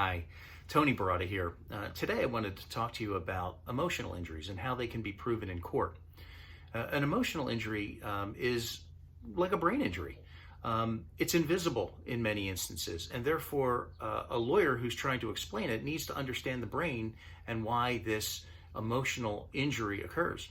Hi, Tony Baratta here. Today I wanted to talk to you about emotional injuries and how they can be proven in court. An emotional injury is like a brain injury. It's invisible in many instances, and therefore a lawyer who's trying to explain it needs to understand the brain and why this emotional injury occurs.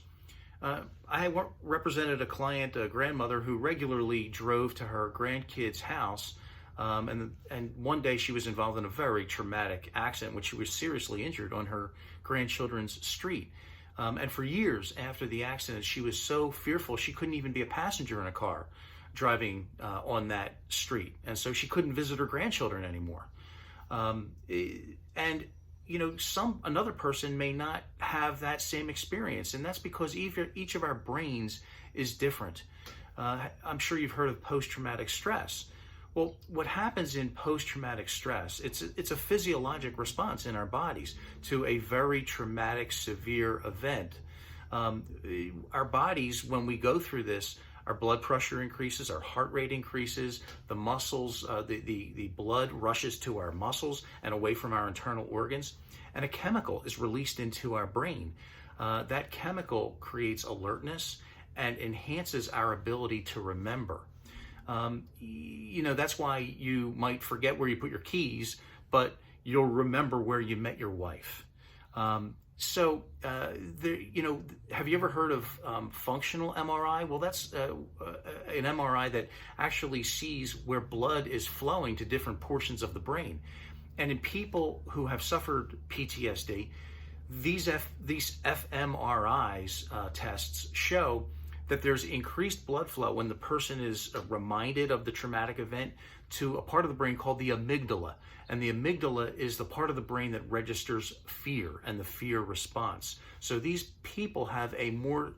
I represented a client, a grandmother, who regularly drove to her grandkid's house, and one day she was involved in a very traumatic accident when she was seriously injured on her grandchildren's street. And for years after the accident, she was so fearful she couldn't even be a passenger in a car driving on that street, and so she couldn't visit her grandchildren anymore. And another person may not have that same experience, and that's because each of our brains is different. I'm sure you've heard of post-traumatic stress. Well, what happens in post-traumatic stress, it's a physiologic response in our bodies to a very traumatic, severe event. Our bodies, when we go through this, our blood pressure increases, our heart rate increases, the muscles, the blood rushes to our muscles and away from our internal organs, and a chemical is released into our brain. That chemical creates alertness and enhances our ability to remember. That's why you might forget where you put your keys, but you'll remember where you met your wife. Have you ever heard of functional MRI? Well, that's an MRI that actually sees where blood is flowing to different portions of the brain. And in people who have suffered PTSD, these fMRIs tests show that there's increased blood flow when the person is reminded of the traumatic event to a part of the brain called the amygdala. And the amygdala is the part of the brain that registers fear and the fear response. So these people have a more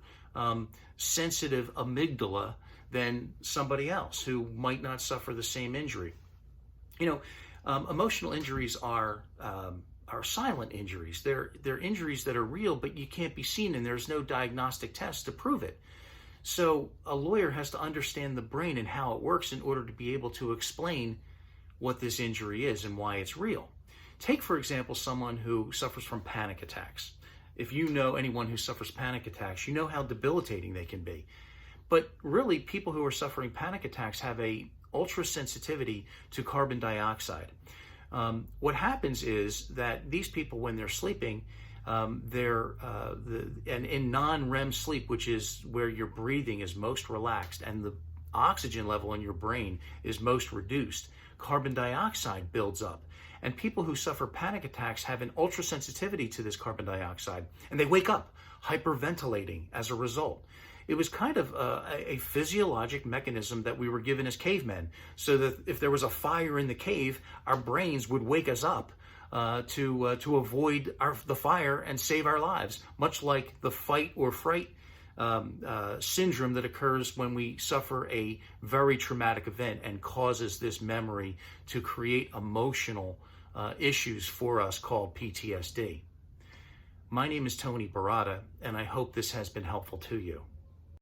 sensitive amygdala than somebody else who might not suffer the same injury. Emotional injuries are silent injuries. They're injuries that are real, but you can't be seen, and there's no diagnostic test to prove it. So a lawyer has to understand the brain and how it works in order to be able to explain what this injury is and why it's real. Take, for example, someone who suffers from panic attacks. If you know anyone who suffers panic attacks, you know how debilitating they can be. But really, people who are suffering panic attacks have a ultra sensitivity to carbon dioxide. What happens is that these people, when they're sleeping, and in non-REM sleep, which is where your breathing is most relaxed and the oxygen level in your brain is most reduced, carbon dioxide builds up. And people who suffer panic attacks have an ultra sensitivity to this carbon dioxide, and they wake up hyperventilating as a result. It was kind of a physiologic mechanism that we were given as cavemen, so that if there was a fire in the cave, our brains would wake us up to avoid the fire and save our lives, much like the fight or fright syndrome that occurs when we suffer a very traumatic event and causes this memory to create emotional issues for us called PTSD. My name is Tony Baratta, and I hope this has been helpful to you.